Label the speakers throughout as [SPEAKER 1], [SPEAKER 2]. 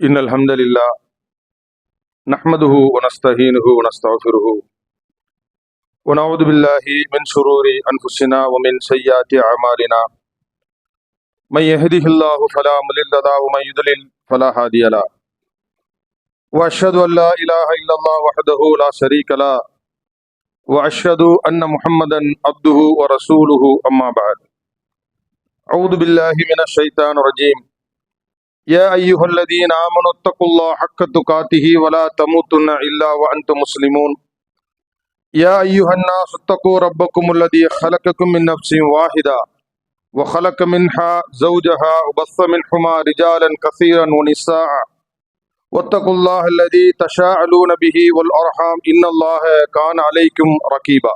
[SPEAKER 1] إن الحمد لله نحمده ونستعينه ونستغفره ونعوذ بالله من شرور أنفسنا ومن سيئات أعمالنا من يهده الله فلا مضل له ومن يضلل فلا هادي له وأشهد أن لا إله إلا الله وحده لا شريك له وأشهد أن محمدا عبده ورسوله أما بعد أعوذ بالله من الشيطان الرجيم يا أيها الذين آمنوا اتقوا الله حق تقاته ولا تموتن إلا وأنتم مسلمون يا أيها الناس اتقوا ربكم الذي خلقكم من نفس واحدة وخلق منها زوجها وبث منهما رجالا كثيرا ونساء واتقوا الله الذي تساءلون به والأرحام إن الله كان عليكم رقيبا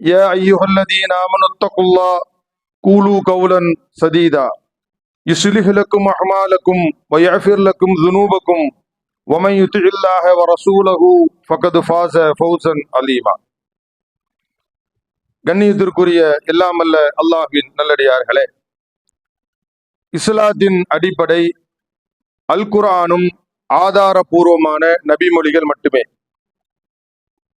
[SPEAKER 1] يا أيها الذين آمنوا اتقوا الله قولوا قولا سديدا يصلح لكم أعمالكم ويغفر لكم ذنوبكم ومن يطع الله ورسوله فقد فاز فوزا عظيما. கண்ணியத்திற்குரிய எல்லாமல்ல அல்லாஹ்வின் நல்லடியார்களே, இஸ்லாத்தின் அடிப்படை அல் குர்ஆனும் ஆதாரபூர்வமான நபிமொழிகள் மட்டுமே.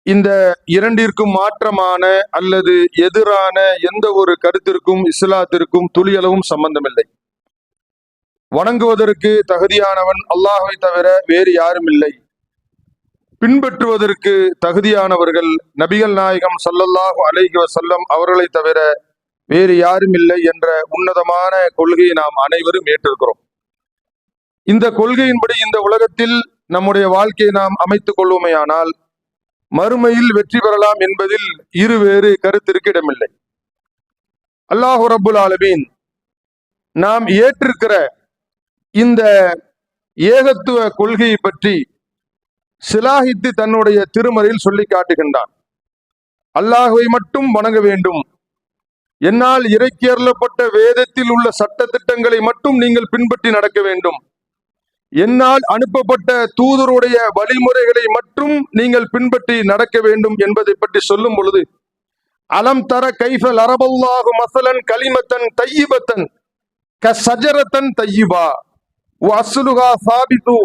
[SPEAKER 1] இந்த இரண்டிற்கும் மாற்றமான அல்லது எதிரான எந்த ஒரு கருத்திற்கும் இஸ்லாத்திற்கும் துளியளவும் சம்பந்தமில்லை. வணங்குவதற்கு தகுதியானவன் அல்லாஹ்வை தவிர வேறு யாரும் இல்லை. பின்பற்றுவதற்கு தகுதியானவர்கள் நபிகள் நாயகம் ஸல்லல்லாஹு அலைஹி வஸல்லம் அவர்களை தவிர வேறு யாரும் இல்லை என்ற உன்னதமான கொள்கையை நாம் அனைவரும் ஏற்றிருக்கிறோம். இந்த கொள்கையின்படி இந்த உலகத்தில் நம்முடைய வாழ்க்கையை நாம் அமைத்துக் கொள்வோமேயானால் மறுமையில் வெற்றி பெறலாம் என்பதில் இருவேறு கருத்திற்கு இடமில்லை. அல்லாஹு ரப்புல் ஆலமீன் நாம் ஏற்றிருக்கிற இந்த ஏகத்துவ கொள்கையை பற்றி சிலாகித்து தன்னுடைய திருமறையில் சொல்லி காட்டுகின்றான். அல்லாஹுவை மட்டும் வணங்க வேண்டும், என்னால் இறக்கி அருளப்பட்ட வேதத்தில் உள்ள சட்ட திட்டங்களை மட்டும் நீங்கள் பின்பற்றி நடக்க வேண்டும், என்னால் அனுப்பப்பட்ட தூதருடைய வழிமுறைகளை மட்டும் நீங்கள் பின்பற்றி நடக்க வேண்டும் என்பதை பற்றி சொல்லும் பொழுது, அலம் தர கைஃபல் அரபல்லாஹு மஸலன் கலிமத்தன் தையிபத்தன் கஸஜரத்தன் தையிபா வஅஸ்லுஹா சாபிது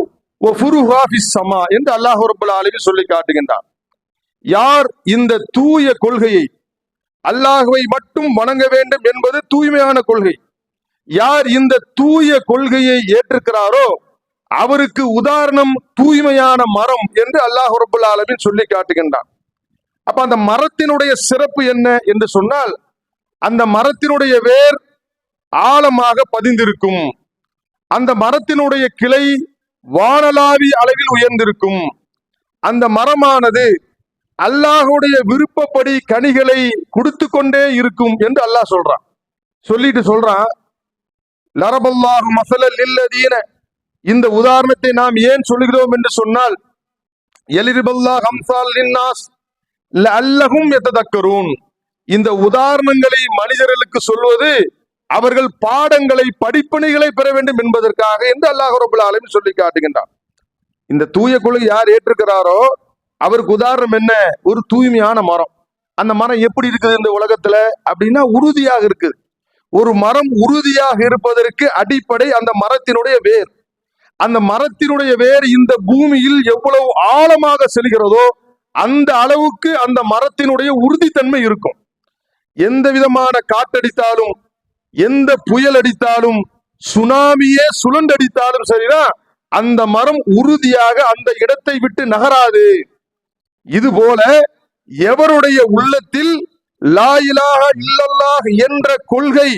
[SPEAKER 1] வஃபுருஹா ஃபிஸ் ஸமா என்று அல்லாஹ் ரப்பல் ஆலமீன் சொல்லி காட்டுகின்றான். யார் இந்த தூய கொள்கையை, அல்லாஹ்வை மட்டும் வணங்க வேண்டும் என்பது தூய்மையான கொள்கை, யார் இந்த தூய கொள்கையை ஏற்றுக்கிறாரோ அவருக்கு உதாரணம் தூய்மையான மரம் என்று அல்லாஹ் ரப்பல் ஆலமீன் சொல்லி காட்டுகின்றான். அப்ப அந்த மரத்தினுடைய சிறப்பு என்ன என்று சொன்னால், அந்த மரத்தினுடைய வேர் ஆழமாக பதிந்திருக்கும், அந்த மரத்தினுடைய கிளை வானளாவி அளவில் உயர்ந்திருக்கும், அந்த மரமானது அல்லாஹுடைய விருப்பப்படி கனிகளை கொடுத்து கொண்டே இருக்கும் என்று அல்லாஹ் சொல்றான். சொல்லிட்டு சொல்றான், லரபல்லாஹு மஸலல் லில்லதீன, இந்த உதாரணத்தை நாம் ஏன் சொல்கிறோம் என்று சொன்னால், யலிரிபல்லாஹு அம்சால் லின்னாஸ் லஅல்லஹும் யததக்கரூன், இந்த உதாரணங்களை மனிதர்களுக்கு சொல்வது அவர்கள் பாடங்களை படிப்பனைகளை பெற வேண்டும் என்பதற்காக என்று அல்லாஹ் ரப்பல் ஆலமீன் சொல்லி காட்டுகின்றான். இந்த தூய கொள்கை யார் ஏற்றுக்கிறாரோ அவருக்கு உதாரணம் என்ன? ஒரு தூய்மையான மரம். அந்த மரம் எப்படி இருக்குது இந்த உலகத்துல அப்படின்னா உறுதியாக இருக்குது. ஒரு மரம் உறுதியாக இருப்பதற்கு அடிப்படை அந்த மரத்தினுடைய வேர். அந்த மரத்தினுடைய வேர் இந்த பூமியில் எவ்வளவு ஆழமாக செல்கிறதோ அந்த அளவுக்கு அந்த மரத்தினுடைய உறுதித்தன்மை இருக்கும். எந்த விதமான காற்றடித்தாலும், எந்த புயல் அடித்தாலும், சுனாமியே சுழண்டடித்தாலும் சரிதான், அந்த மரம் உறுதியாக அந்த இடத்தை விட்டு நகராது. இது போல எவருடைய உள்ளத்தில் லா இலாஹ இல்லல்லாஹ் என்ற கொள்கை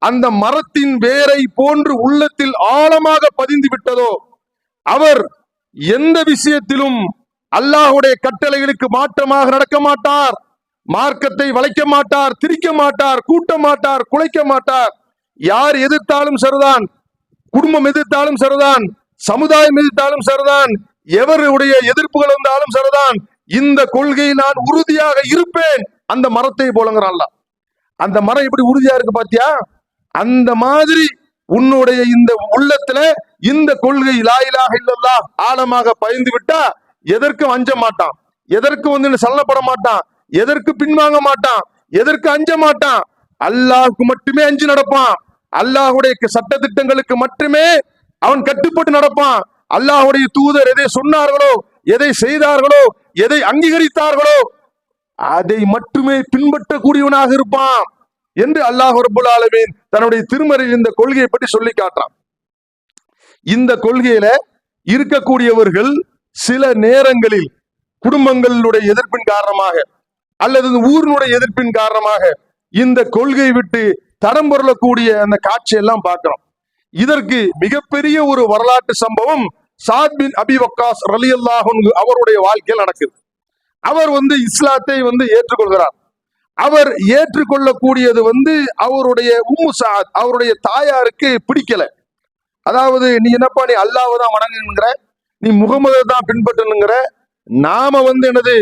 [SPEAKER 1] அந்த மரத்தின் வேரை போன்று உள்ளத்தில் ஆழமாக பதிந்து விட்டதோ அவர் எந்த விஷயத்திலும் அல்லாஹுடைய கட்டளைகளுக்கு மாற்றமாக நடக்க மாட்டார், மார்க்கத்தை வளைக்க மாட்டார், திரிக்க மாட்டார், கூட்ட மாட்டார், குலைக்க மாட்டார். யார் எதிர்த்தாலும் சரிதான், குடும்பம் எதிர்த்தாலும் சரிதான், சமுதாயம் எதிர்த்தாலும் சரிதான், எவருடைய எதிர்ப்புகள் வந்தாலும் சரிதான், இந்த கொள்கையை நான் உறுதியாக இருப்பேன் அந்த மரத்தை போலங்கிறான்ல. அந்த மரம் எப்படி உறுதியா இருக்கு பாத்தியா? அந்த மாதிரி உன்னுடைய இந்த உள்ளத்துல இந்த கொள்கை லா இலாஹ இல்லல்லாஹ் ஆழமாக பயந்து விட்டா எதற்கும் அஞ்ச மாட்டான், எதற்கு சல்லப்பட மாட்டான், எதற்கு பின்வாங்க மாட்டான், எதற்கு அஞ்ச மாட்டான், அல்லாஹ்வுக்கு மட்டுமே அஞ்சு நடப்பான், அல்லாஹ்வுடைய சட்ட திட்டங்களுக்கு மட்டுமே அவன் கட்டுப்பட்டு நடப்பான். அல்லாஹ்வுடைய தூதர் எதை சொன்னார்களோ, எதை செய்தார்களோ, எதை அங்கீகரித்தார்களோ அதை மட்டுமே பின்பற்றக்கூடியவனாக இருப்பான் என்று அல்லாஹ் ரப்பல் ஆலமீன் தன்னுடைய திருமறையில் இந்த கொள்கையை பற்றி சொல்லி காட்டுறான். இந்த கொள்கையில இருக்கக்கூடியவர்கள் சில நேரங்களில் குடும்பங்களுடைய எதிர்ப்பின் காரணமாக அல்லது ஊரினுடைய எதிர்ப்பின் காரணமாக இந்த கொள்கையை விட்டு தடம் பொருளக்கூடிய அந்த காட்சி எல்லாம் பார்க்கிறோம். இதற்கு மிகப்பெரிய ஒரு வரலாற்று சம்பவம் சாத் பின் அபி வக்காஸ் ரலியல்லாஹு அன்ஹு அவருடைய வாழ்க்கையில் நடக்குது. அவர் இஸ்லாத்தை ஏற்றுக்கொள்கிறார். அவர் ஏற்றுக்கொள்ளக்கூடியது அவருடைய உம்மு சாத் அவருடைய தாயாருக்கு பிடிக்கல. அதாவது நீ என்னப்பா, நீ அல்லாஹ்வை தான் வணங்குங்கிற, நீ முகமதை தான் பின்பற்றணுங்கிற, நாம என்னது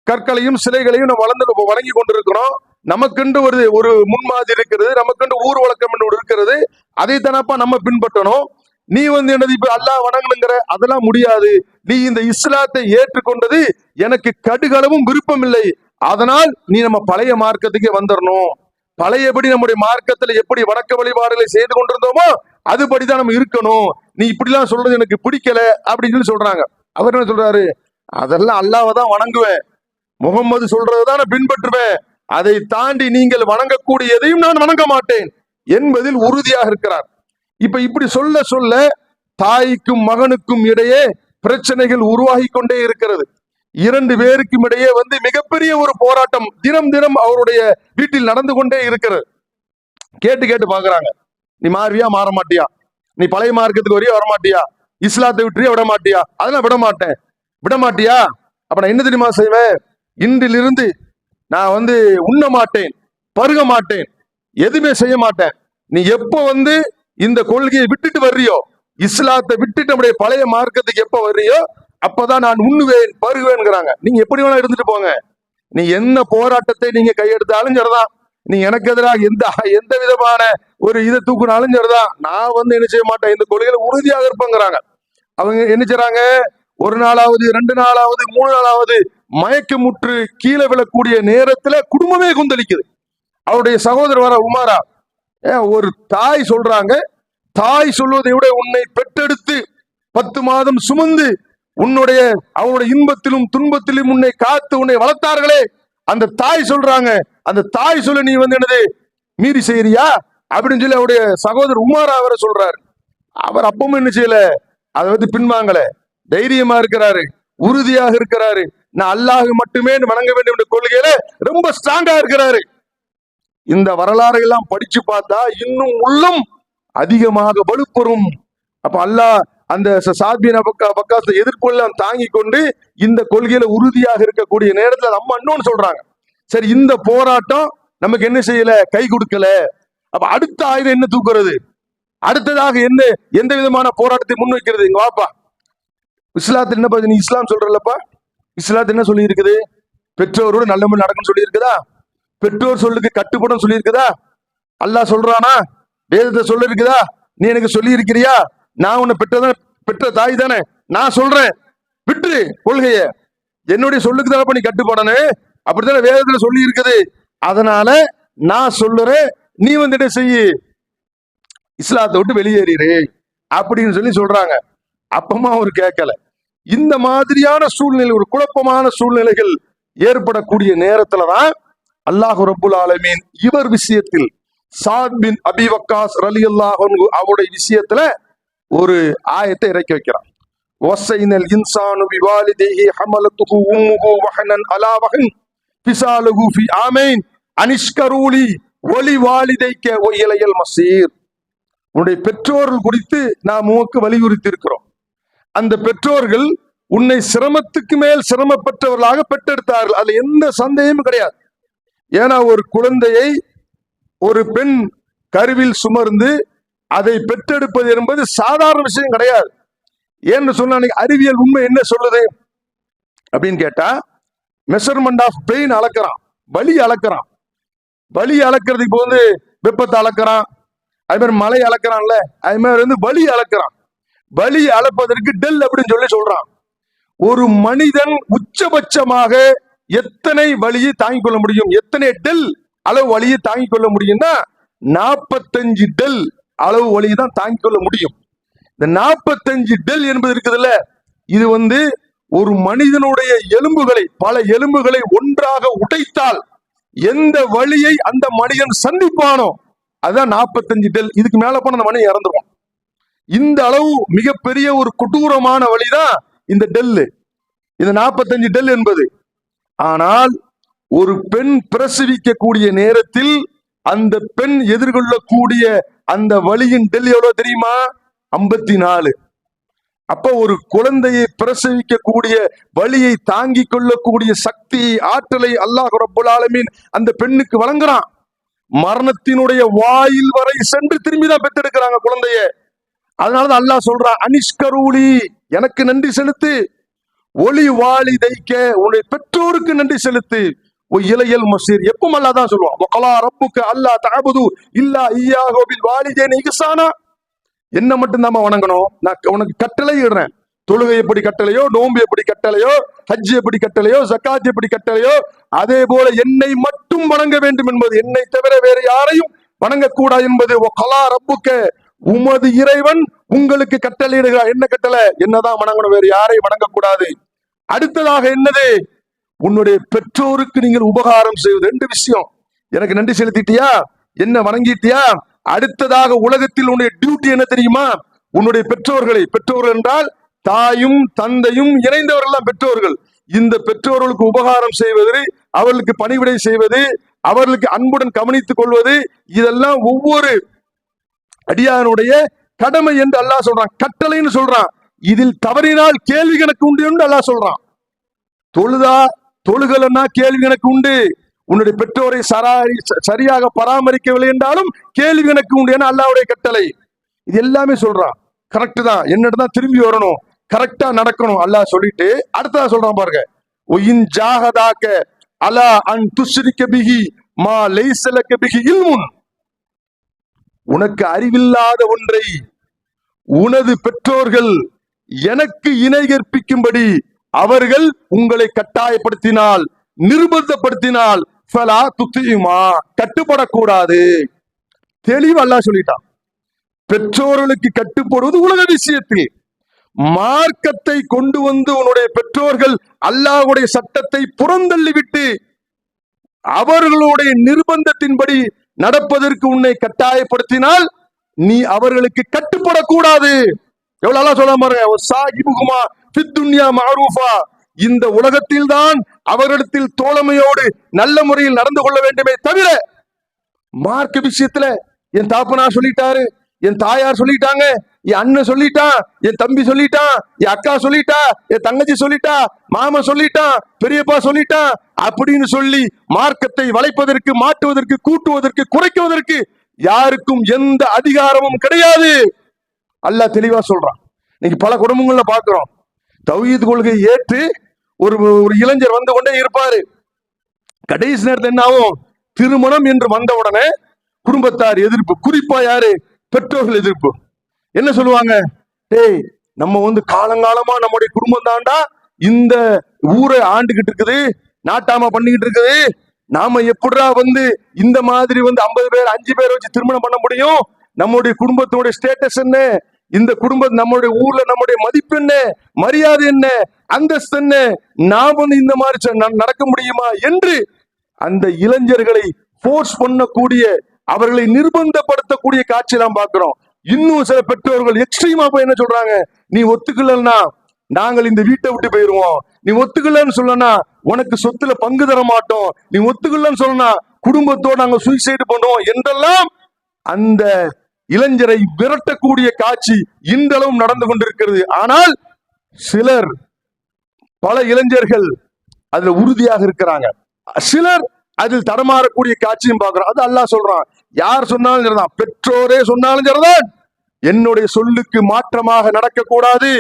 [SPEAKER 1] கற்களையும் சிலைகளையும் நம்ம வணங்கி கொண்டிருக்கிறோம். நமக்கென்று ஒரு முன்மாதிரி இருக்கிறது, நமக்கென்று ஊர் வழக்கம் என்று இருக்கிறது, அதை தானப்பா நம்ம பின்பற்றணும். நீ என்னது இப்ப அல்லாஹ் வணங்கணுங்கிற, அதெல்லாம் முடியாது. நீ இந்த இஸ்லாத்தை ஏற்றுக்கொண்டது எனக்கு கடுகளவும் விருப்பம் இல்லை. அதனால் நீ நம்ம பழைய மார்க்கத்துக்கே வந்துடணும். பழையபடி நம்முடைய மார்க்கத்துல எப்படி வணக்க வழிபாடுகளை செய்து கொண்டிருந்தோமோ அதுபடிதான் நம்ம இருக்கணும். நீ இப்படிலாம் சொல்றது எனக்கு பிடிக்கல அப்படின்னு சொல்றாங்க. அவர் என்ன சொல்றாரு, அதெல்லாம் அல்லாஹ்வை தான் வணங்குவேன், முகம்மது சொல்றதுதான் நான் பின்பற்றுவேன், அதை தாண்டி நீங்கள் வணங்கக்கூடியதையும் நான் வணங்க மாட்டேன் என்பதில் உறுதியாக இருக்கிறார். இப்ப இப்படி சொல்ல சொல்ல தாய்க்கும் மகனுக்கும் இடையே பிரச்சனைகள் உருவாகி கொண்டே இருக்கிறது. இரண்டு பேருக்கும் இடையே மிகப்பெரிய ஒரு போராட்டம் தினம் தினம் அவருடைய வீட்டில் நடந்து கொண்டே இருக்கிறது. கேட்டு கேட்டு பாக்குறாங்க, நீ மாறுவியா மாற மாட்டியா, நீ பழைய மார்க்கத்துக்கு வரையா வரமாட்டியா, இஸ்லாத்தை விட்டுறியா விட மாட்டியா, அதெல்லாம் விட மாட்டேன். விட மாட்டியா, அப்ப நான் என்ன தெரியுமா செய்வேன், இன்றிலிருந்து நான் உண்ண மாட்டேன், பருக மாட்டேன், எதுவுமே செய்ய மாட்டேன். நீ எப்போ இந்த கொள்கையை விட்டுட்டு வர்றியோ, இஸ்லாத்தை விட்டுட்டு நம்முடைய பழைய மார்க்கத்துக்கு எப்ப வர்றியோ அப்பதான் நான் உண்ணுவேன் பருகுவேன்ங்கிறாங்க. நீங்க எப்படி வேணா இருந்துட்டு போங்க, நீ என்ன போராட்டத்தை நீங்க கையெடுத்தாலும் சரிதான், நீ எனக்கு எதிராக எந்த விதமான ஒரு இதை தூக்குனாலும் சரிதான், நான் என்ன செய்ய மாட்டேன், இந்த கொள்கையில உறுதியாக இருப்பேங்கிறாங்க. அவங்க என்ன செய்றாங்க, ஒரு நாளாவது 2 நாளாவது 3 நாளாவது மயக்கமுற்று கீழே விழக்கூடிய நேரத்துல குடும்பமே குந்தளிக்குது. அவருடைய சகோதரர் வர உமாரா, ஒரு தாய் சொல்றாங்க, தாய் சொல்வதை விட உன்னை பெற்றெடுத்து 10 மாதம் சுமந்து அவனுடைய இன்பத்திலும் துன்பத்திலும் உன்னை காத்து உன்னை வளர்த்தார்களே, அந்த தாய் சொல்றாங்க, அந்த தாய் சொல்ல நீ என்னது மீறி செய்யறியா அப்படின்னு சொல்லி அவருடைய சகோதரர் உமாரா அவரை சொல்றாரு. அவர் அப்பவும் என்ன செய்யல, அதை பின்வாங்கல, தைரியமா இருக்கிறாரு, உறுதியாக இருக்கிறாரு. நான் அல்லாஹ் மட்டுமே வணங்க வேண்டும் என்ற கொள்கையில ரொம்ப ஸ்ட்ராங்கா இருக்கிறாரு. இந்த வரலாறு எல்லாம் படிச்சு பார்த்தா இன்னும் உள்ளம் அதிகமாக வலுப்பெறும். அப்ப அல்லாஹ் அந்த சாத்பின் பக்காச எதிர்கொள்ள தாங்கி கொண்டு இந்த கொள்கையில உறுதியாக இருக்கக்கூடிய நேரத்துல நம்ம இன்னொன்னு சொல்றாங்க, சரி இந்த போராட்டம் நமக்கு என்ன செய்யல, கை கொடுக்கல, அப்ப அடுத்த ஆயுதம் என்ன தூக்குறது, அடுத்ததாக என்ன எந்த விதமான போராட்டத்தை முன்வைக்கிறது. இங்க வாப்பா, இஸ்லாத்தில் என்ன நீ இஸ்லாம் சொல்றல்லப்பா, இஸ்லாத்தில் என்ன சொல்லி இருக்குது, பெற்றோரோடு நல்ல முறை நடக்கும்னு சொல்லி இருக்குதா, பெற்றோர் சொல்லுக்கு கட்டுப்படும் சொல்லி இருக்குதா, அல்லாஹ் சொல்றானா, வேதத்தை சொல்ல இருக்குதா, நீ எனக்கு சொல்லி இருக்கிறியா, நான் உன்னை பெற்ற தாய் தானே, நான் சொல்றேன் விட்டுரு கொள்கைய, என்னுடைய சொல்லுக்கு தானே நீ கட்டுப்படணும், அப்படித்தானே வேதத்துல சொல்லி இருக்குது, அதனால நான் சொல்லுறேன், நீ என்ன செய்ய, இஸ்லாத்தை விட்டு வெளியேறிடு அப்படின்னு சொல்லி சொல்றாங்க. அப்பமா அவர் கேட்கல. இந்த மாதிரியான சூழ்நிலை, ஒரு குழப்பமான சூழ்நிலைகள் ஏற்படக்கூடிய நேரத்துலதான் அல்லாஹ் ரப்புல் ஆலமீன் இவர் விஷயத்தில் சாத் பின் அபி வக்காஸ் ரலியல்லாஹு அன்ஹு அவருடைய விஷயத்துல ஒரு ஆயத்தை இறக்கி வைக்கிறான். வஸைனல் இன்சானு பிவாலிதைஹி ஹமலத்துஹு உம்முஹு வஹனன் அலா வஹன் ஃபிஸாலுஹு ஃபி ஆமைன் அனிஷ்கரூலி வலி வாலிதைக்க வ இலையல் மஸீர். உன்னுடைய பெற்றோர்கள் குறித்து நாம் உனக்கு வலியுறுத்தி இருக்கிறோம். அந்த பெற்றோர்கள் உன்னை சிரமத்துக்கு மேல் சிரமப்பட்டவர்களாக பெற்றெடுத்தார்கள், அதுல எந்த சந்தேகமும் கிடையாது. ஏன்னா ஒரு குழந்தையை ஒரு பெண் கருவில் சுமர்ந்து அதை பெற்றெடுப்பது என்பது சாதாரண விஷயம் கிடையாது. ஏன்னு சொன்னா அறிவியல் உண்மை என்ன சொல்லுது அப்படின்னு கேட்டா, மெஷர்மெண்ட் ஆஃப் பெயின் அளக்கிறான், வலி அளக்கிறான். வலி அளக்கிறதுக்கு இப்போ வெப்பத்தை அளக்கிறான், அது மாதிரி மழை அளக்கிறான்ல, அது மாதிரி வலி அளக்கிறான். வலி அளப்பதற்கு டெல் அப்படின்னு சொல்லி சொல்றான். ஒரு மனிதன் உச்சபட்சமாக எத்தனை வலியை தாங்கிக் கொள்ள முடியும், எத்தனை டெல் அளவு வலியை தாங்கிக் கொள்ள முடியும்னா 45 டெல் அளவு வலியை தான் தாங்கிக் கொள்ள முடியும். இந்த 45 டெல் என்பது இருக்குதுல்ல, இது ஒரு மனிதனுடைய எலும்புகளை, பல எலும்புகளை ஒன்றாக உடைத்தால் எந்த வழியை அந்த மனிதன் சந்திப்பானோ அதுதான் 45 டெல். இதுக்கு மேல போன அந்த மனிதன் இறந்துருவான். இந்த அளவு மிகப்பெரிய ஒரு கொடூரமான வழிதான் இந்த டெல்லு, இந்த 45 டெல் என்பது. ஆனால் ஒரு பெண் பிரசவிக்கக்கூடிய நேரத்தில் அந்த பெண் எதிர்கொள்ளக்கூடிய அந்த வலியின் டெல் எவ்வளவு தெரியுமா? 54. அப்ப ஒரு குழந்தையை பிரசவிக்கக்கூடிய வலியை தாங்கிக் கொள்ளக்கூடிய சக்தி, ஆற்றலை அல்லாஹ் ரப்பல் ஆலமீன் அந்த பெண்ணுக்கு வழங்குறான். மரணத்தினுடைய வாயில் வரை சென்று திரும்பிதான் பெற்றெடுக்கிறாங்க குழந்தைய. அதனாலதான் அல்லாஹ் சொல்றான், அனிஷ்கரூலி, எனக்கு நன்றி செலுத்து, ஒளி வாலிதைக்க, உன்னுடைய பெற்றோருக்கு நன்றி செலுத்து, இலையல் மசீர். எப்பவும் அல்லாஹ் தான் சொல்லுவான், வகலா ரப்புக்க அல்லா தஅபுது இல்லா இய்யாஹு பில் வாலிதைனி இஹ்சானா. என்ன மட்டும்தான் வணங்கணும், நான் உனக்கு கட்டளை இடுறேன். தொழுகை எப்படி கட்டளையோ, நோன்பு எப்படி கட்டளையோ, ஹஜ் எப்படி கட்டளையோ, ஜகாத் எப்படி கட்டளையோ, அதே போல என்னை மட்டும் வணங்க வேண்டும் என்பது, என்னை தவிர வேறு யாரையும் வணங்கக்கூடாது என்பது. வகலா ரப்புக்க, உமது இறைவன் உங்களுக்கு கட்டளையிடுகிறார். என்ன கட்டளை? என்னதான் வணங்கணும், வேறு யாரையும் வணங்கக்கூடாது. அடுத்ததாக என்னது? உன்னுடைய பெற்றோருக்கு நீங்கள் உபகாரம் செய்வது. 2 விஷயம். எனக்கு நன்றி செலுத்திட்டியா, என்ன வணங்கிட்டியா, அடுத்ததாக உலகத்தில் உன்னுடைய டியூட்டி என்ன தெரியுமா? உன்னுடைய பெற்றோர்களை, பெற்றோர்கள் என்றால் தாயும் தந்தையும் இணைந்தவர்கள் பெற்றோர்கள். இந்த பெற்றோர்களுக்கு உபகாரம் செய்வது, அவர்களுக்கு பணிவிடை செய்வது, அவர்களுக்கு அன்புடன் கவனித்துக் கொள்வது, இதெல்லாம் ஒவ்வொரு அடியானுடைய கடமை என்று அல்லாஹ் சொல்றான், கட்டளைன்னு சொல்றான். இதில் தவறினால் கேள்வி கணக்கு உண்டு என்று அல்லாஹ் சொல்றான். தொழுகலன்னா கேள்வி கணக்கு உண்டு. உன்னுடைய பெற்றோரை சரியாக பராமரிக்கவில்லை என்றாலும் கேள்வி கணக்கு உண்டு என அல்லாஹ்வுடைய கட்டளை. இது எல்லாமே சொல்றான். கரெக்ட் தான், என்னட்டு தான் திரும்பி வரணும், கரெக்டா நடக்கணும் அல்லாஹ் சொல்லிட்டு அடுத்ததா சொல்றான் பாருங்க, ஒயின் ஜாஹதாக்க அலா அன் துஷ்ரிக பிஹி மா லைஸ லக பிஹி இல்முன். உனக்கு அறிவில்லாத ஒன்றை உனது பெற்றோர்கள் எனக்கு இணை கற்பிக்கும்படி அவர்கள் உங்களை கட்டாயப்படுத்தினால், நிர்பந்தப்படுத்தினால், ஃபலா துத்தியுமா, கட்டுப்படக்கூடாது. தெளிவா அல்லாஹ் சொல்லிட்டான். பெற்றோர்களுக்கு கட்டுப்படுவது உலக விஷயத்தில். மார்க்கத்தை கொண்டு உன்னுடைய பெற்றோர்கள் அல்லாஹ்வுடைய சட்டத்தை புறந்தள்ளிவிட்டு அவர்களுடைய நிர்பந்தத்தின்படி நடப்பதற்கு உன்னை கட்டாயப்படுத்தினால் நீ அவர்களுக்கு கட்டுப்படக்கூடாது. எவ்வளவு அல்லாஹ் சொல்ல மாறுஃபா, இந்த உலகத்தில் தான் அவரிடத்தில் தோழமையோடு நல்ல முறையில் நடந்து கொள்ள வேண்டுமே தவிர மார்க்க விஷயத்துல என் தாப்பனார் சொல்லிட்டாரு, என் தாயார் சொல்லிட்டாங்க, என் அண்ணன் சொல்லிட்டான், என் தம்பி சொல்லிட்டான், என் அக்கா சொல்லிட்டா, என் தங்கச்சி சொல்லிட்டா, மாமன் சொல்லிட்டான், பெரியப்பா சொல்லிட்டான் அப்படின்னு சொல்லி மார்க்கத்தை வளைப்பதற்கு, மாற்றுவதற்கு, கூட்டுவதற்கு, குறைக்குவதற்கு யாருக்கும் எந்த அதிகாரமும் கிடையாது. அல்லாஹ் தெளிவா சொல்றான். இன்னைக்கு பல குடும்பங்கள்ல பாக்குறோம், தௌஹீத் கொள்கையை ஏற்று ஒரு இளைஞர் வந்து கொண்டே இருப்பாரு. கடைசி நேரத்தில் என்ன ஆகும்? திருமணம் என்று வந்த உடனே குடும்பத்தார் எதிர்ப்பு, குறிப்பா யாரு? பெற்றோர்கள் எதிர்ப்பு. என்ன சொல்லுவாங்க? டேய், நம்ம காலங்காலமா நம்முடைய குடும்பம் தாண்டா இந்த ஊரை ஆண்டுகிட்டு இருக்குது, நாட்டாம பண்ணிக்கிட்டு இருக்குது, நாம எப்படா இந்த மாதிரி 50 பேர் 5 பேர் வச்சு திருமணம் பண்ண முடியும்? நம்முடைய குடும்பத்தினுடைய ஸ்டேட்டஸ் என்ன, இந்த குடும்பம் நம்முடைய ஊர்ல நம்முடைய மதிப்பு என்ன, மரியாதை என்ன, அந்தஸ்து என்ன, நாம் இந்த மாதிரி நடக்க முடியுமா என்று அந்த இளைஞர்களை போர்ஸ் பண்ணக்கூடிய, அவர்களை நிர்பந்தப்படுத்தக்கூடிய காட்சி எல்லாம் பார்க்கிறோம். இன்னும் சில பெற்றோர்கள் எக்ஸ்ட்ரீமா போய் என்ன சொல்றாங்க, நீ ஒத்துக்கலன்னா நாங்கள் இந்த வீட்டை விட்டு போயிருவோம், நீ ஒத்துக்கலன்னு சொல்லனா உனக்கு சொத்துல பங்கு தர மாட்டோம், நீ ஒத்துக்கலன்னு சொல்லனா குடும்பத்தோடு நாங்க சூசைடு பண்ணுவோம் என்றெல்லாம் அந்த இளைஞரை விரட்டக்கூடிய காட்சி இன்றளவும் நடந்து கொண்டிருக்கிறது. ஆனால் சிலர், பல இளைஞர்கள் அதுல உறுதியாக இருக்கிறாங்க, சிலர் அதில் தடமாறக்கூடிய காட்சியும் பார்க்கிறோம். அது அல்லாஹ் சொல்றான், யார் சொன்னாலும் சரிதான், பெற்றோரே சொன்னாலும் சரிதான், என்னுடைய சொல்லுக்கு மாற்றமாக நடக்க கூடாது.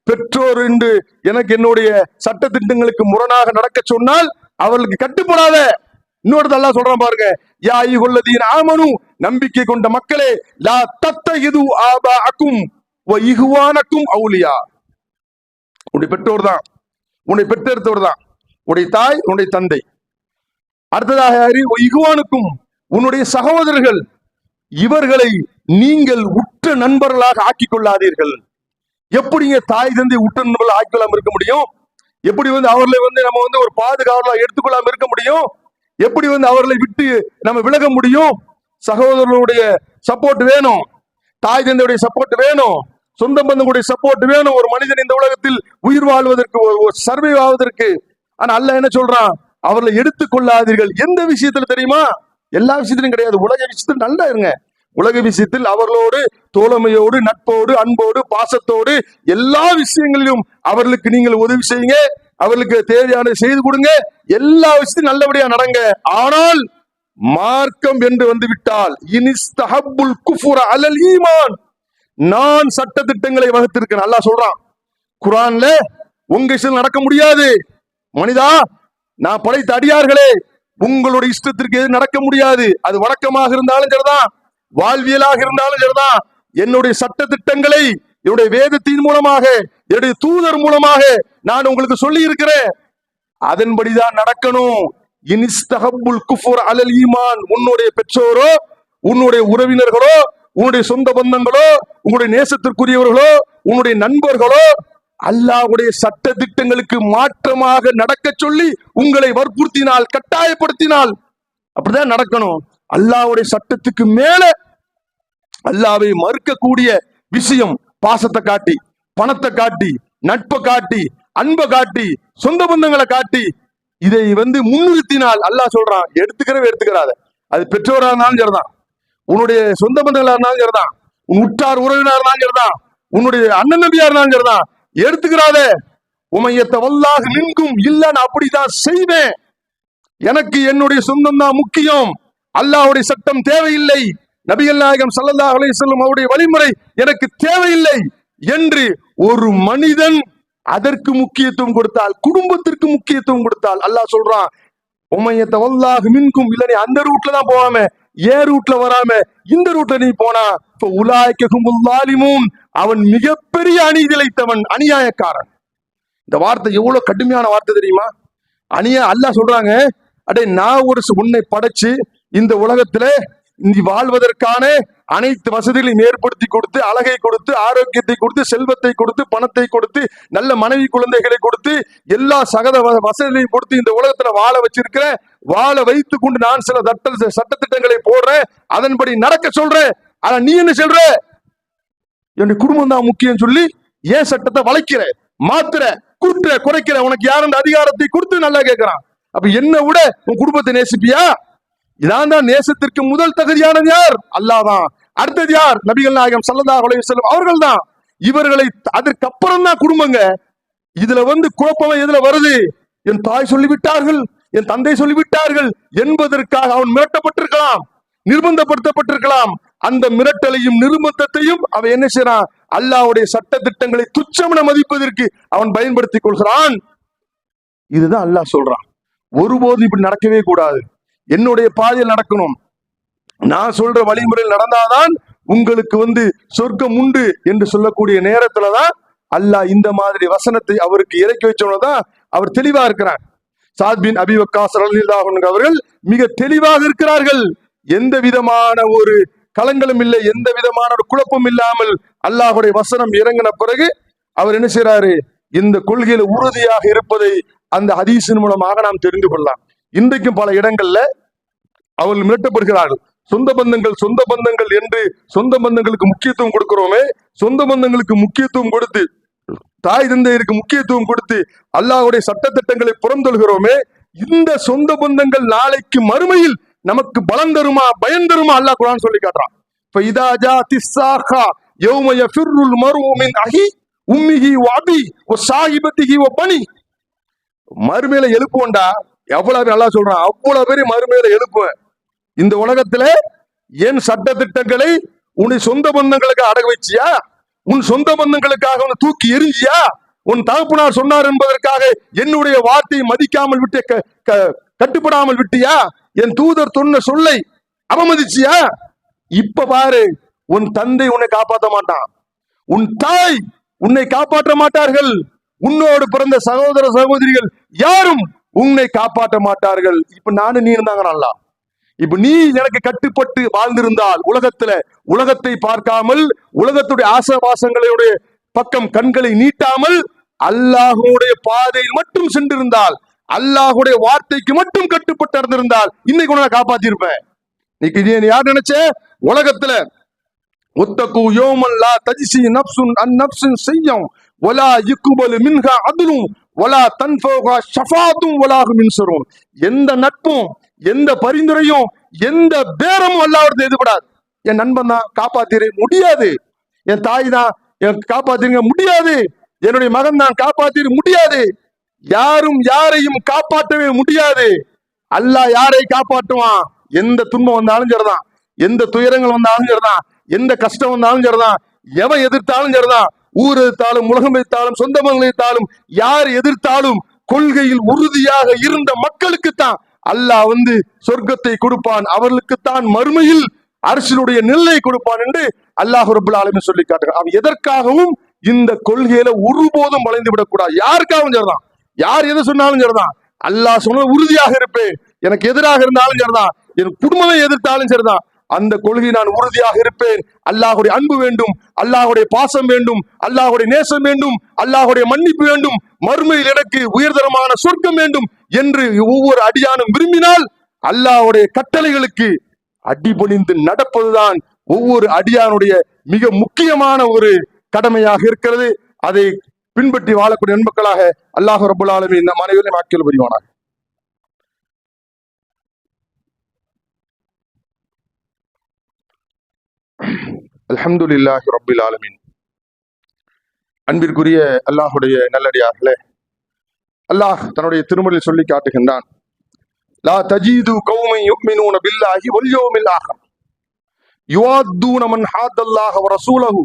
[SPEAKER 1] பெற்றோர் என்று எனக்கு என்னுடைய சட்ட திட்டங்களுக்கு முரணாக நடக்க சொன்னால் அவர்களுக்கு கட்டுப்படாத. இன்னொரு அல்லாஹ் சொல்றான் பாருங்க, யா அய்யுஹல்லதீன ஆமனு, நம்பிக்கை கொண்ட மக்களே, லா தத்தஹிது ஆபாஅக்கும் வ இஹ்வானக்கும் அவுலியா. உன்னுடைய பெற்றோர் தான், உன்னை பெற்றெடுத்தவர் தான், உன்னுடைய தாய், உன்னுடைய தந்தை. அடுத்ததாக இஹ்வானுக்கும், உன்னுடைய சகோதரர்கள், இவர்களை நீங்கள் உற்ற நண்பர்களாக ஆக்கிக் கொள்ளாதீர்கள். எப்படிங்க தாய் தந்தை உற்ற நண்பர்கள் ஆக்கிக்கொள்ளாம இருக்க முடியும்? எப்படி அவர்களை நம்ம ஒரு பாதுகாவலா எடுத்துக்கொள்ளாம இருக்க முடியும்? எப்படி அவர்களை விட்டு நம்ம விலக முடியும்? சகோதரர்களுடைய சப்போர்ட் வேணும், தாய் தந்தையுடைய சப்போர்ட் வேணும், சொந்த பந்தங்களுடைய சப்போர்ட் வேணும் ஒரு மனிதன் இந்த உலகத்தில் உயிர் வாழ்வதற்கு, சர்வை ஆவதற்கு. ஆனா அல்லாஹ் என்ன சொல்றான்? அவர்களை எடுத்துக்கொள்ளாதீர்கள். எந்த விஷயத்துல தெரியுமா? எல்லா விஷயத்திலும் கிடையாது, உலக விஷயத்தில் நல்லா இருங்க. உலக விஷயத்தில் அவர்களோடு தோழமையோடு, நட்போடு, அன்போடு, பாசத்தோடு எல்லா விஷயங்களிலும் அவர்களுக்கு நீங்கள் உதவி செய்யுங்க, அவர்களுக்கு தேவையான செய்து கொடுங்க, எல்லா விஷயத்தையும் நல்லபடியா நடங்க. ஆனால் மார்க்கம் என்று வந்துவிட்டால் இனிஸ்தஹப்புல் குஃபுர அலல் ஈமான், நான் சட்ட திட்டங்களை வகுத்திருக்கேன். அல்லாஹ் சொல்றான் குர்ஆன்ல, உங்க இஷ்டம் நடக்க முடியாது மனிதா, நான் படைத்த அடியார்களே, உங்களுடைய இஷ்டத்திற்கு எது நடக்க முடியாது. அது வணக்கமாக இருந்தாலும் சரிதான், வாழ்வியலாக இருந்தாலும் சரிதான். என்னுடைய சட்ட திட்டங்களை என்னுடைய வேதத்தின் மூலமாக, என்னுடைய தூதர் மூலமாக நான் உங்களுக்கு சொல்லி இருக்கிறேன், அதன்படிதான் நடக்கணும். இனிஸ்தஹப்புல் குஃபுர அலல் ஈமான், உன்னுடைய பெற்றோரோ, உன்னுடைய உறவினர்களோ, உன்னுடைய சொந்த பந்தங்களோ, உங்களுடைய நேசத்திற்குரியவர்களோ, உன்னுடைய நண்பர்களோ அல்லாஹ்வுடைய சட்ட திட்டங்களுக்கு மாற்றமாக நடக்க சொல்லி உங்களை வற்புறுத்தினால், கட்டாயப்படுத்தினால், அப்படிதான் நடக்கணும். அல்லாஹ்வுடைய சட்டத்துக்கு மேல அல்லாஹ்வை மறுக்கக்கூடிய விஷயம், பாசத்தை காட்டி, பணத்தை காட்டி, நட்பை காட்டி, அன்பை காட்டி, சொந்த பந்தங்களை காட்டி, இதை முன்னிறுத்தினால் அல்லாஹ் சொல்றான், எடுத்துக்கிறாத. அது பெற்றோரா இருந்தாலும் சரிதான், உன்னுடைய சொந்த பந்தங்களா இருந்தாலும் சரிதான், உன் உற்றார் உறவினரா இருந்தாலும் சரிதான், உன்னுடைய அண்ணன் நபியா இருந்தாலும் சரிதான், எடுத்துக்கிறாத. உமையத்த வல்லாஹ் நின்கும், இல்ல நான் அப்படிதான் செய்வேன், எனக்கு என்னுடைய சொந்தம் தான் முக்கியம், அல்லாஹ்வுடைய சட்டம் தேவையில்லை, நபிகள் நாயகம் ஸல்லல்லாஹு அலைஹி வஸல்லம் அவருடைய வழிமுறை எனக்கு தேவையில்லை என்று ஒரு மனிதன் அதற்கு முக்கியத்துவம் கொடுத்தால், குடும்பத்திற்கு முக்கியத்துவம் கொடுத்தால், அல்லாஹ் சொல்றான் உமையத்த வல்லாஹ் மின்கும், இல்ல நீ அந்த ரூட்ல தான் போகாம, ஏன் ரூட்ல வராம இந்த ரூட்ல நீ போனா உலாய்கஹுமுல் ஸாலிமூன், அவன் மிகப்பெரிய அநீதி இழைத்தவன், அநியாயக்காரன். இந்த வார்த்தை எவ்வளவு கடுமையான வார்த்தை தெரியுமா? அல்லாஹ் சொல்றாங்க, அடே நான் உன்னை படைச்சு இந்த உலகத்துல நீ வாழ்வதற்கான அனைத்து வசதிகளையும் ஏற்படுத்தி கொடுத்து, அழகை கொடுத்து, ஆரோக்கியத்தை கொடுத்து, செல்வத்தை கொடுத்து, பணத்தை கொடுத்து, நல்ல மனைவி குழந்தைகளை கொடுத்து, எல்லா சகத வசதிகளையும் கொடுத்து இந்த உலகத்துல வாழ வச்சிருக்கிறேன். வாழ வைத்து கொண்டு நான் சில சட்டத்திட்டங்களை போடுறேன், அதன்படி நடக்க சொல்றேன். ஆனா நீ என்ன சொல்ற? என்னுடைய குடும்பம் தான் முக்கியம் சொல்லி ஏன் சட்டத்தை வளைக்கிற, மாத்துற, கூட்டுற, குறைக்கிற? உனக்கு யார் அந்த அதிகாரத்தை கொடுத்து? நல்லா கேட்கிறான். அப்ப என்ன விட உன் குடும்பத்தை நேசிப்பியா? இதான் தான் நேசத்திற்கு முதல் தகுதியானது யார்? அல்லாஹ் தான். அடுத்தது யார்? நபிகள் நாயகம் ஸல்லல்லாஹு அலைஹி வஸல்லம் அவர்கள் தான். இவர்களை அதற்கு அப்புறம் தான் குடும்பங்க. இதுல குழப்பம் எதுல வருது? என் தாய் சொல்லிவிட்டார்கள், என் தந்தை சொல்லிவிட்டார்கள் என்பதற்காக அவன் மிரட்டப்பட்டிருக்கலாம், நிர்பந்தப்படுத்தப்பட்டிருக்கலாம். அந்த மிரட்டலையும் நிர்பந்தத்தையும் அவன் என்ன செய்யறான்? அல்லாஹ்வுடைய சட்ட திட்டங்களை துச்சமென மதிப்பதற்கு அவன் பயன்படுத்திக் கொள்கிறான். இதுதான் அல்லாஹ் சொல்றான். ஒருபோதும் இப்படி நடக்கவே கூடாது, என்னுடைய பாதையில் நடக்கணும், நான் சொல்ற வழிமுறையில் நடந்தாதான் உங்களுக்கு சொர்க்கம் உண்டு என்று சொல்லக்கூடிய நேரத்துலதான் அல்லாஹ் இந்த மாதிரி வசனத்தை அவருக்கு இறக்கி வச்சோன்னதான் அவர் தெளிவா இருக்கிறார். சாத் பின் அபி வக்காஸ் ரலியல்லாஹு அன்ஹு அவர்கள் மிக தெளிவாக இருக்கிறார்கள். எந்த விதமான ஒரு கலங்களும் இல்லை, எந்த விதமான ஒரு குழப்பம் இல்லாமல் அல்லாஹ்வுடைய வசனம் இறங்கின பிறகு அவர் என்ன செய்யறாரு? இந்த கொள்கையில உறுதியாக இருப்பதை அந்த ஹதீஸின் மூலமாக நாம் தெரிந்து கொள்ளலாம். இன்றைக்கும் பல இடங்கள்ல அவர்கள் மிரட்டப்படுகிறார்கள். சொந்த பந்தங்கள் என்று சொந்த பந்தங்களுக்கு முக்கியத்துவம் கொடுக்கிறோமே, சொந்த பந்தங்களுக்கு முக்கியத்துவம் கொடுத்து, தாய் தந்தையருக்கு முக்கியத்துவம் கொடுத்து அல்லாஹ்வுடைய சட்டத்திட்டங்களை புறந்தொழுகிறோமே, இந்த சொந்த பந்தங்கள் நாளைக்கு மறுமையில் நமக்கு பலம் தருமா, பயம் தருமா? அல்லாஹ் குர்ஆன் சொல்லி காட்டுறான். ஃபஇதா ஜாத்திஸ் ஸாகா யௌம யஃபிருல் மர்உ மின் அஹி உம்மிஹி வ அபி வ ஸாஹிபத்திஹி வ பனி. மறுமையில எழுப்புவண்டா, எவ்வளவு நல்லா சொல்றான், அவ்வளவு பேர் மறுமையில எழுப்புவேன். இந்த உலகத்துல என் சட்ட திட்டங்களை உன்னை சொந்த பந்தங்களுக்கு அடகு வச்சியா? உன் சொந்த பந்தங்களுக்காக உன்னை தூக்கி எரிஞ்சியா? உன் தகப்பனார் சொன்னார் என்பதற்காக என்னுடைய வார்த்தையை மதிக்காமல் விட்டு கட்டுப்படாமல் விட்டியா? என் தூதர் சொன்ன சொல்லை அவமதிச்சியா? இப்ப பாரு, உன் தந்தை உன்னை காப்பாற்ற மாட்டான், உன் தாய் உன்னை காப்பாற்ற மாட்டார்கள், உன்னோடு பிறந்த சகோதர சகோதரிகள் யாரும் உன்னை காப்பாற்ற மாட்டார்கள். இப்ப நானும் நீ இருந்தாங்க நல்லா, இப்ப நீ எனக்கு கட்டுப்பட்டு வாழ்ந்திருந்தால் உலகத்தை பார்க்காமல் உலகத்துடைய ஆசபாசங்களுடைய பக்கம் கண்களை நீட்டாமல் அல்லாஹுடைய பாதையில் மட்டும் சென்றிருந்தால், அல்லாஹுடைய வார்த்தைக்கு மட்டும் கட்டுப்பட்டு இருந்திருந்தால் இன்னைக்கு உன்னை காப்பாத்திருப்பேன். இன்னைக்கு யார் நினைச்ச உலகத்துல ஒத்தகு யோமல்லா தஜிசி நப்சுன் அன் நப்சின் செய்யும் வலா யுக்பலு மின்ஹா அத்லும் வலா தன்ஃபஹா ஷஃபாத்தும் வலாஹு மின்சரும். எந்த நட்பும் எந்த பரிந்துரையும் எந்த பேரமும் அல்லாஹ்விடத்தில் எதிர்படாது. என் நண்பன் தான் காப்பாத்திர முடியாது, என் தாய் தான் காப்பாத்திருங்க முடியாது, என்னுடைய மகன் தான் காப்பாத்திர முடியாது, யாரும் யாரையும் காப்பாற்றவே முடியாது. அல்லாஹ் யாரை காப்பாற்றுவான்? எந்த துன்பம் வந்தாலும் சரிதான், எந்த துயரங்கள் வந்தாலும் சரிதான், எந்த கஷ்டம் வந்தாலும் சரிதான், எவன் எதிர்த்தாலும் சரிதான், ஊர் எதிர்த்தாலும் உலகம் எதிர்த்தாலும் சொந்த மகன் எதிர்த்தாலும் யார் எதிர்த்தாலும் கொள்கையில் உறுதியாக இருந்த மக்களுக்குத்தான் அல்லாஹ் சொர்க்கத்தை கொடுப்பான், அவர்களுக்குத்தான் மறுமையில் அரசினுடைய நிலை கொடுப்பான் என்று அல்லாஹ் ரப்பல் ஆலமீன் சொல்லி காட்டுகிறான். அவன் எதற்காகவும் இந்த கொள்கையில ஒருபோதும் வளைந்து விடக்கூடாது. யாருக்காகவும் சரிதான், யார் எது சொன்னாலும் சரிதான், அல்லாஹ் சொன்ன உறுதியாக இருப்பேன். எனக்கு எதிராக இருந்தாலும் சரிதான், என் குடும்பமே எதிர்த்தாலும் சரிதான், அந்த கொள்கை நான் உறுதியாக இருப்பேன். அல்லாஹுடைய அன்பு வேண்டும், அல்லாஹுடைய பாசம் வேண்டும், அல்லாஹுடைய நேசம் வேண்டும், அல்லாஹுடைய மன்னிப்பு வேண்டும், மறுமையில் எனக்கு உயர்தரமான சொர்க்கம் வேண்டும் என்று ஒவ்வொரு அடியானும் விரும்பினால் அல்லாஹுடைய கட்டளைகளுக்கு அடிபணிந்து நடப்பதுதான் ஒவ்வொரு அடியானுடைய மிக முக்கியமான ஒரு கடமையாக இருக்கிறது. அதை பின்பற்றி வாழக்கூடிய நண்பர்களாக அல்லாஹ் ரப்பல் ஆலமீன் நம் அனைவரையும் ஆக்கியல் புரிவானாக. அல்ஹம்துலில்லாஹி ரப்பில் ஆலமீன். அன்பிற்குரிய அல்லாஹுடைய நல்லடியார்களே, அல்லாஹ் தன்னுடைய திருமறையில் சொல்லி காட்டுகின்றான், லா தஜீது கௌமன் யுமினூன பில்லாஹி வல் யௌமில் ஆகிர் யுவாத்தூன மன் ஹாதல்லாஹ வ ரசூலஹு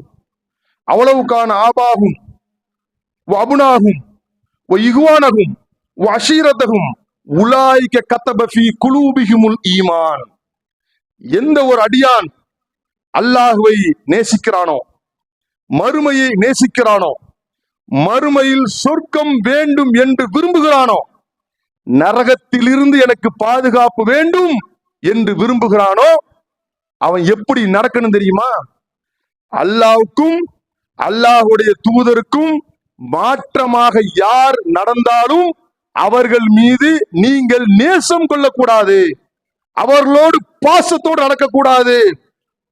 [SPEAKER 1] அவலவு கான ஆபாஹும் வ அபுனாஹும் வ இஹ்வானஹும் வ அஷீரத்தஹும் உலாயிக கதப ஃபீ குலூபிஹிமுல் ஈமான். எந்த ஒரு அடியான் அல்லாஹ்வை நேசிக்கிறானோ, மறுமையை நேசிக்கிறானோ, மறுமையில் சொர்க்கம் வேண்டும் என்று விரும்புகிறானோ, நரகத்திலிருந்து எனக்கு பாதுகாப்பு வேண்டும் என்று விரும்புகிறானோ, அவன் எப்படி நடக்கணும் தெரியுமா? அல்லாஹ்வுக்கும் அல்லாஹ்வுடைய தூதருக்கும் மாற்றமாக யார் நடந்தாலும் அவர்கள் மீது நீங்கள் நேசம் கொள்ளக்கூடாது, அவர்களோடு பாசத்தோடு நடக்கக்கூடாது.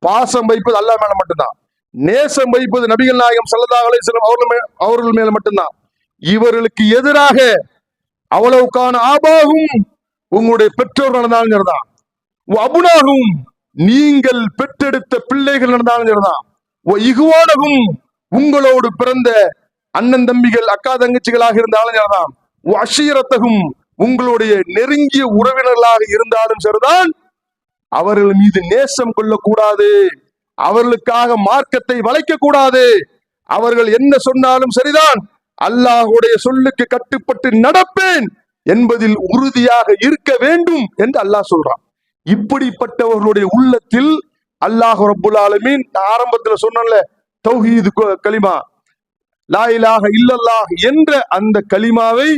[SPEAKER 1] பாசம் வைப்பது அல்லாஹ் மேல மட்டும்தான், நேசம் வைப்பது நபிகள் நாயகம் ஸல்லல்லாஹு அலைஹி வஸல்லம் அவர்கள் மேல மட்டும்தான். இவர்களுக்கு எதிராக அவ்வளவுக்கான ஆபாகும் உங்களுடைய பெற்றோர் நடந்தாலும் சரிதான், அபுனாகும் நீங்கள் பெற்றெடுத்த பிள்ளைகள் நடந்தாலும் சரிதான், இகுவானகும் உங்களோடு பிறந்த அண்ணன் தம்பிகள் அக்கா தங்கச்சிகளாக இருந்தாலும் சரிதான், அஷீரத்தகும் உங்களுடைய நெருங்கிய உறவினர்களாக இருந்தாலும் சரிதான், அவர்கள் மீது நேசம் கொள்ளக்கூடாது, அவர்களுக்காக மார்க்கத்தை வளைக்க கூடாது. அவர்கள் என்ன சொன்னாலும் சரிதான், அல்லாஹுடைய சொல்லுக்கு கட்டுப்பட்டு நடப்பேன் என்பதில் உறுதியாக இருக்க வேண்டும் என்று அல்லாஹ் சொல்றான். இப்படிப்பட்டவர்களுடைய உள்ளத்தில் அல்லாஹ் ரப்புல் ஆலமீன் ஆரம்பத்தில் சொன்னல தௌஹீது கலிமா, லா இலாஹ இல்லல்லாஹ் என்ற அந்த கலிமாவை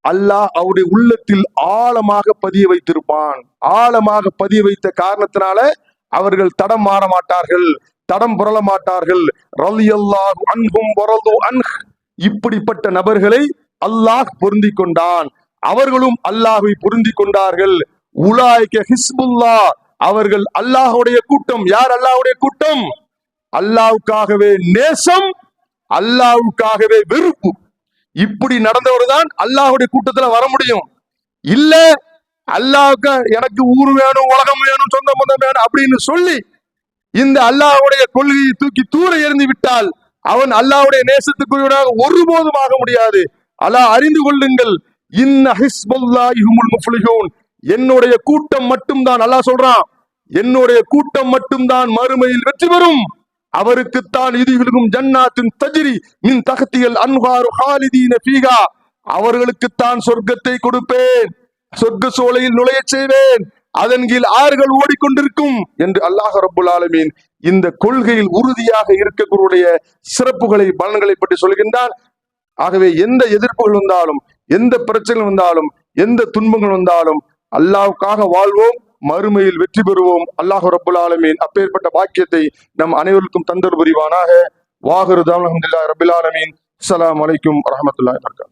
[SPEAKER 1] அல்லாஹ் அவருடைய உள்ளத்தில் ஆழமாக பதிய வைத்திருப்பான். ஆழமாக பதிய வைத்த காரணத்தினால அவர்கள் தடம் மாற மாட்டார்கள், தடம் புரள மாட்டார்கள். ரலியல்லாஹு அன்ஹும் வரது அன்ஹ். இப்படிப்பட்ட நபர்களை அல்லாஹ் பொருந்தி கொண்டான், அவர்களும் அல்லாஹை பொருந்தி கொண்டார்கள். உலாய்க ஹிஸ்புல்லாஹ், அவர்கள் அல்லாஹுடைய கூட்டம். யார் அல்லாஹுடைய கூட்டம்? அல்லாஹ்வுக்காகவே நேசம், அல்லாஹ்வுக்காகவே வெறுப்பு. இப்படி நடந்தவர் தான் அல்லாஹுடைய கூட்டத்துல வர முடியும். இல்ல அல்லாஹ்வுக்கு எனக்கு ஊர் வேணும், உலகம் வேணும், சொந்த பந்தம் வேணும் அப்படின்னு சொல்லி இந்த அல்லாஹுடைய கொள்கையை தூக்கி தூர எறிந்து விட்டால் அவன் அல்லாஹ்வுடைய நேசத்துக்குரியவனாக ஒருபோதும் ஆக முடியாது. அல்லாஹ் அறிந்து கொள்ளுங்கள், இன்ன ஹிஸ்புல்லாஹி ஹுமுல் முஃப்லிஹூன், என்னுடைய கூட்டம் மட்டும்தான், அல்லாஹ் சொல்றான், என்னுடைய கூட்டம் மட்டும்தான் மறுமையில் வெற்றி பெறும். அவருக்குத்தான் இதுகளுக்கும் ஜன்னாத்தின் தஜ்ரி மின் தஹ்திஹல் அன்ஹாரு ஹாலிதீன ஃபீஹா, அவர்களுக்குத்தான் சொர்க்கத்தை கொடுப்பேன், சொர்க்க சோலையில் நுழைய செய்வேன், அதன் கீழ் ஆறுகள் ஓடிக்கொண்டிருக்கும் என்று அல்லாஹ் ரப்புல் ஆலமீன் இந்த கொள்கையில் உறுதியாக இருக்கக்கூடிய சிறப்புகளை பலன்களை பற்றி சொல்கின்றான். ஆகவே எந்த எதிர்ப்புகள் வந்தாலும், எந்த பிரச்சனைகள் வந்தாலும், எந்த துன்பங்கள் வந்தாலும் அல்லாஹ்வுக்காக வாழ்வோம், மறுமையில் வெற்றி பெறுவோம். அல்லாஹ் ரப்புல் ஆலமீன் அப்பேற்பட்ட பாக்கியத்தை நம் அனைவருக்கும் தந்தர் புரிவானாக. வாஹிரு தஅவானா அல்ஹம்துலில்லாஹி ரப்பில் ஆலமீன். அஸ்ஸலாமு அலைக்கும் வரஹ்மத்துல்லாஹி வபரகாத்துஹு.